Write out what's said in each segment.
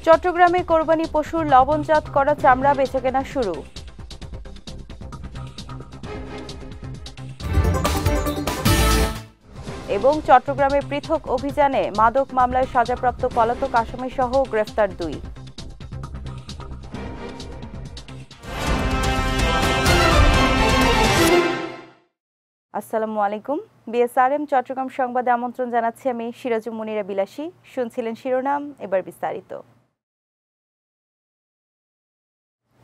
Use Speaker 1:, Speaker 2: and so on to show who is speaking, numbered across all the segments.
Speaker 1: চট্টগ্রামে কোরবানি পশুর লবণজাত করা চামড়া বেচাকেনা শুরু। এবং চট্টগ্রামে পৃথক অভিযানে মাদক মামলায় সাজাপ্রাপ্ত পলাতক আসামিসহ গ্রেফতার 2। আসসালামু আলাইকুম। বিএসআরএম চট্টগ্রাম সংবাদে আমন্ত্রণ জানাচ্ছি আমি সিরাজুম মুনিরা বিলাসী। শুনছিলেন শিরোনাম, এবার বিস্তারিত।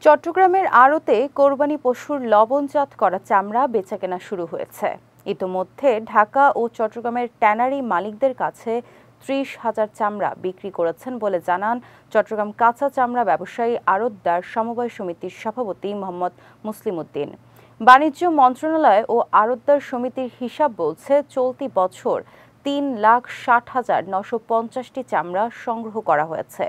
Speaker 1: চট্টগ্রামের আড়তে কোরবানি পশুর লবণজাত করা চামড়া বেচাকেনা শুরু হয়েছে। ইতোমধ্যে ঢাকা ও চট্টগ্রামের ট্যানারি মালিকদের কাছে 30,000 চামড়া বিক্রি করেছেন বলে জানান চট্টগ্রাম কাঁচা চামড়া ব্যবসায়ী আড়তদার সমবায় সমিতির সভাপতি মোহাম্মদ মুসলিম উদ্দিন। বাণিজ্য মন্ত্রণালয় ও আড়তদার সমিতির হিসাব বলছে চলতি বছর 3,60,950টি চামড়া সংগ্রহ করা হয়েছে।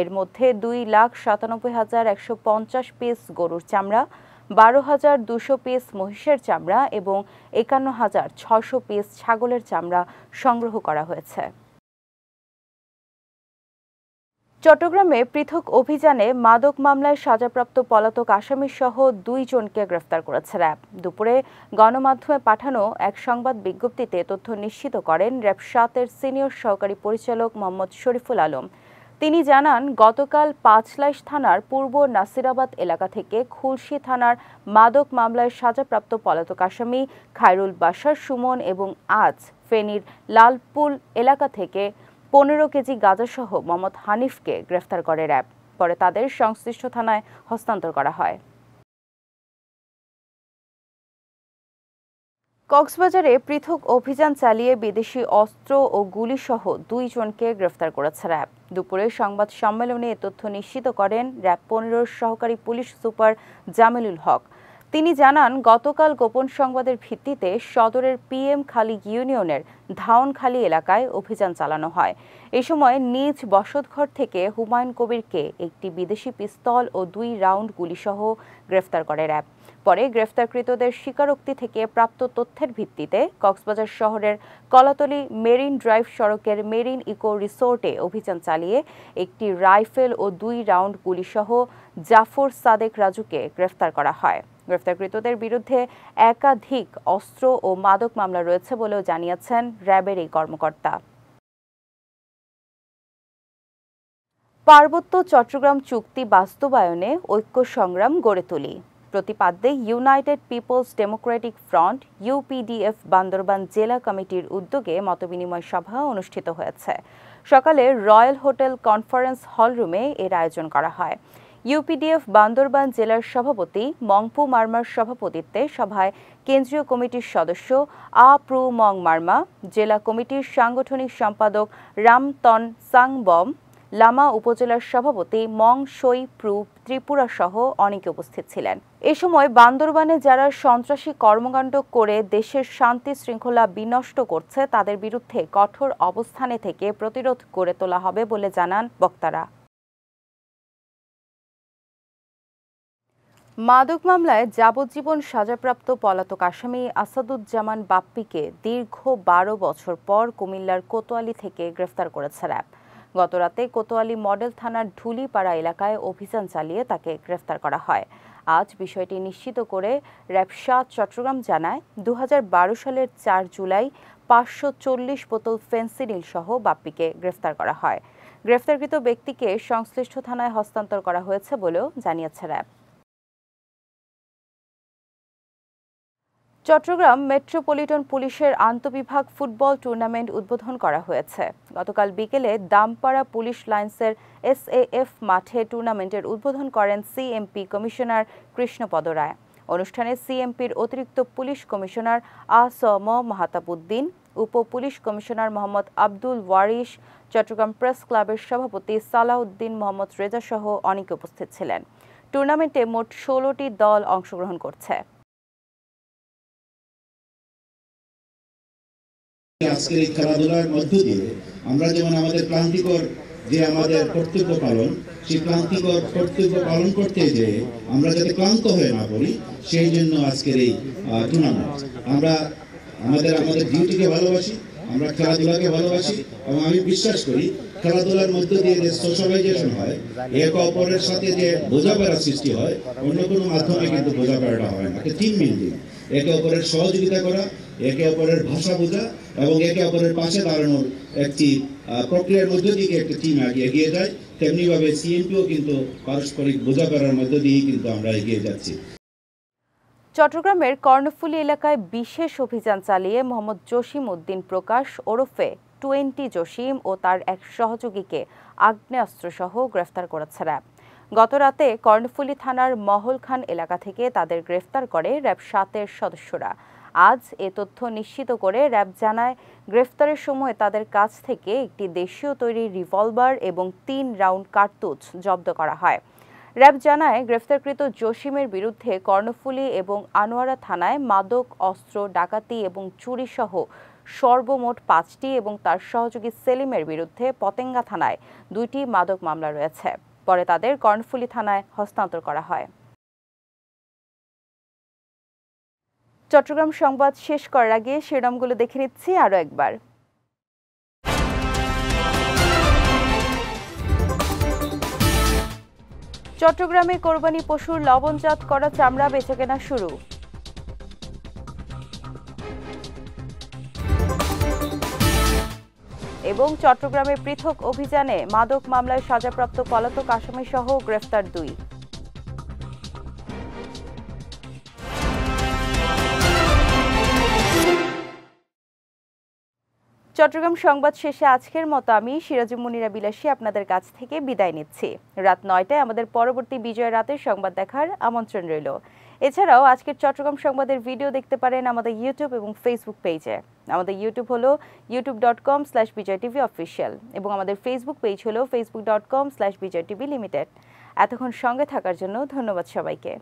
Speaker 1: এর মধ্যে 2,97,150 পিস গরুর চামড়া, 12,200 পিস মহিষের চামড়া এবং 51,600 পিস ছাগলের চামড়া সংগ্রহ করা হয়েছে। চট্টগ্রামে পৃথক অভিযানে মাদক মামলায় সাজাপ্রাপ্ত পলাতক আসামিসহ 2 জনকে গ্রেফতার করেছে র্যাব। দুপুরে গণমাধ্যমে পাঠানো এক সংবাদ বিজ্ঞপ্তিতে তথ্য নিশ্চিত করেন র্যাব 7-এর সিনিয়র সহকারী পরিচালক মোহাম্মদ শরীফুল আলম। তিনি জানান, গতকাল পাঁচলাইশ থানার পূর্ব নাসিরাবাদ এলাকা থেকে খুলশী থানার মাদক মামলায় সাজাপ্রাপ্ত পলাতক আসামি খায়রুল বাশার সুমন এবং আজ ফেনীর লালপুল এলাকা থেকে 15 কেজি গাঁজাসহ মোহাম্মদ হানিফকে গ্রেফতার করে র্যাব। পরে তাদের সংশ্লিষ্ট থানায় হস্তান্তর করা হয়। কক্সবাজারে পৃথক অভিযান চালিয়ে বিদেশি অস্ত্র ও গুলিসহ 2 জনকে গ্রেফতার করেছে র্যাব। দুপুরে সংবাদ সম্মেলনে এ তথ্য নিশ্চিত করেন র্যাব 15 সহকারী পুলিশ সুপার জামিলুল হক। তিনি জানান, গতকাল গোপন সংবাদের ভিত্তিতে সদরের PM খালি ইউনিয়নের ধাওনখালী এলাকায় অভিযান চালানো হয়। এ সময় নিজ বসতঘর থেকে হুমায়ুন কবিরকে একটি বিদেশি পিস্তল ও 2 রাউন্ড গুলিসহ গ্রেফতার করে র্যাব। পরে গ্রেফতারকৃতদের স্বীকারোক্তি থেকে প্রাপ্ত তথ্যের ভিত্তিতে কক্সবাজার শহরের কলাতলী মেরিন ড্রাইভ সড়কের মেরিন ইকো রিসোর্টে অভিযান চালিয়ে একটি রাইফেল ও 2 রাউন্ড গুলিসহ জাফর সাদেক রাজুকে গ্রেফতার করা হয়। গ্রেফতারকৃতদের বিরুদ্ধে একাধিক অস্ত্র ও মাদক মামলা রয়েছে বলেও জানিয়েছেন র্যাবের এই কর্মকর্তা। পার্বত্য চট্টগ্রাম চুক্তি বাস্তবায়নে ঐক্য সংগ্রাম গড়ে তুলি প্রতিপাদ্যে United People's Democratic Front UPDF Bandarban জেলা কমিটির উদ্যোগে মতবিনিময় সভা অনুষ্ঠিত হয়েছে। সকালে রয়্যাল হোটেল কনফারেন্স হল রুমে এর আয়োজন করা হয়। UPDF বান্দরবান জেলার সভাপতি মংপু মার্মার সভাপতিত্বে সভায় কেন্দ্রীয় কমিটির সদস্য প্রু মং মার্মা, জেলা কমিটির সাংগঠনিক সম্পাদক রামতন সাংবম, লামা উপজেলার সভাপতি মং সই প্রু ত্রিপুরা সহ অনেকে উপস্থিত ছিলেন। এ সময় বান্দরবানে যারা সন্ত্রাসী কর্মকাণ্ড করে দেশের শান্তি শৃঙ্খলা বিনষ্ট করছে তাদের বিরুদ্ধে কঠোর অবস্থানে থেকে প্রতিরোধ গড়ে তোলা হবে বলে জানান বক্তারা। মাদক মামলায় যাবজ্জীবন সাজাপ্রাপ্ত পলাতক আসামি আসাদুজ্জামান বাপ্পিকে দীর্ঘ 12 বছর পর কুমিল্লার কোতোয়ালি থেকে গ্রেফতার করেছে র্যাব। গতরাতে কোতোয়ালি মডেল থানার ঢুলিপাড়া এলাকায় অভিযান চালিয়ে তাকে গ্রেফতার করা হয়। আজ বিষয়টি নিশ্চিত করে র্যাব 7 চট্টগ্রাম জানায়, 2012 সালের 4 জুলাই 540 বোতল ফেন্সিডিল সহ বাপ্পিকে গ্রেফতার করা হয়। গ্রেফতারকৃত ব্যক্তিকে সংশ্লিষ্ট থানায় হস্তান্তর করা হয়েছে বলেও জানিয়েছে র্যাব। চট্টগ্রাম মেট্রোপলিটন পুলিশের আন্তঃবিভাগ ফুটবল টুর্নামেন্ট উদ্বোধন করা হয়েছে। গতকাল বিকেলে দামপাড়া পুলিশ লাইন্সের SAF মাঠে টুর্নামেন্টের উদ্বোধন করেন CMP কমিশনার কৃষ্ণপদ রায়। অনুষ্ঠানে CMPর অতিরিক্ত পুলিশ কমিশনার ASM মাহতাবউদ্দিন, উপ পুলিশ কমিশনার মোহাম্মদ আব্দুল ওয়ারিশ, চট্টগ্রাম প্রেস ক্লাবের সভাপতি সালাউদ্দিন মোহাম্মদ রেজা সহ অনেকে উপস্থিত ছিলেন। টুর্নামেন্টে মোট 16টি দল অংশগ্রহণ করছে।
Speaker 2: আজকের এই খেলাধুলার মধ্য দিয়ে আমরা যেমন আমাদের ক্লান্তিকর যে আমাদের কর্তব্য পালন, সেই ক্লান্তিকর কর্তব্য পালন করতে যে আমরা যাতে ক্লান্ত হয়ে না পড়ি, সেই জন্য আজকের এই টুর্নামেন্ট। আমরা আমাদের ডিউটিকে ভালোবাসি, আমরা খেলাধুলাকে ভালোবাসি এবং আমি বিশ্বাস করি খেলাধুলার মধ্য দিয়ে যে সোশ্যালাইজেশন হয়, একে অপরের সাথে যে বোঝাপড়া সৃষ্টি হয়, অন্য কোনো মাধ্যমে কিন্তু বোঝাপড়াটা হয় না। টিম বিল্ডিং, একে অপরের সহযোগিতা করা, একে অপরের ভাষা বোঝা এবং একে অপরের পাশে দাঁড়ানোর একটি প্রক্রিয়ার মধ্য দিয়ে একটা টিম এগিয়ে যায়। তেমনিভাবে সিএনপিও কিন্তু পারস্পরিক বোঝাপড়ার মধ্য দিয়েই কিন্তু আমরা এগিয়ে যাচ্ছি।
Speaker 1: চট্টগ্রামের কর্ণফুলী এলাকায় বিশেষ অভিযান চালিয়ে মোহাম্মদ জসিম উদ্দিন প্রকাশ ওরফে 20 জসিম ও তার এক সহযোগীকে আগ্নেয়াস্ত্রসহ গ্রেফতার করেছে র্যাব। গতরাতে কর্ণফুলী থানার মহলখান এলাকা থেকে তাদের গ্রেফতার করে র্যাব 7-এর সদস্যরা। আজ এ তথ্য নিশ্চিত করে র্যাব জানায়, গ্রেফতারের সময় তাদের কাছ থেকে একটি দেশীয় তৈরি রিভলভার এবং 3 রাউন্ড কার্তুজ জব্দ করা হয়। র্যাব জানায়, গ্রেফতারকৃত জসিমের বিরুদ্ধে কর্ণফুলী এবং আনোয়ারা থানায় মাদক, অস্ত্র, ডাকাতি এবং চুরি সহ সর্বমোট 5টি এবং তার সহযোগী সেলিমের বিরুদ্ধে পতেঙ্গা থানায় 2টি মাদক মামলা রয়েছে। পরে তাদের কর্ণফুলী থানায় হস্তান্তর করা হয়। চট্টগ্রাম সংবাদ শেষ করার আগে শিরোনামগুলো দেখে নিচ্ছি আরও একবার। চট্টগ্রামে কোরবানি পশুর লবণজাত করা চামড়া বেচাকেনা শুরু। এবং চট্টগ্রামে পৃথক অভিযানে মাদক মামলায় সাজাপ্রাপ্ত পলাতক আসামি সহ গ্রেফতার 2। চট্টগ্রাম সংবাদ শেষে আজকের মতো আমি সিরাজুম মুনিরা বিলাসী আপনাদের কাছ থেকে বিদায় নিচ্ছি। রাত 9টায় আমাদের পরবর্তী বিজয় রাতের সংবাদ দেখার আমন্ত্রণ রইল। এছাড়াও আজকের চট্টগ্রাম সংবাদের ভিডিও দেখতে পারেন আমাদের ইউটিউব এবং ফেসবুক পেজে। আমাদের ইউটিউব হলো youtube.com/bijaytvofficial এবং আমাদের ফেসবুক পেজ হলো facebook.com/bijaytvlimited। এতক্ষণ সঙ্গে থাকার জন্য ধন্যবাদ সবাইকে।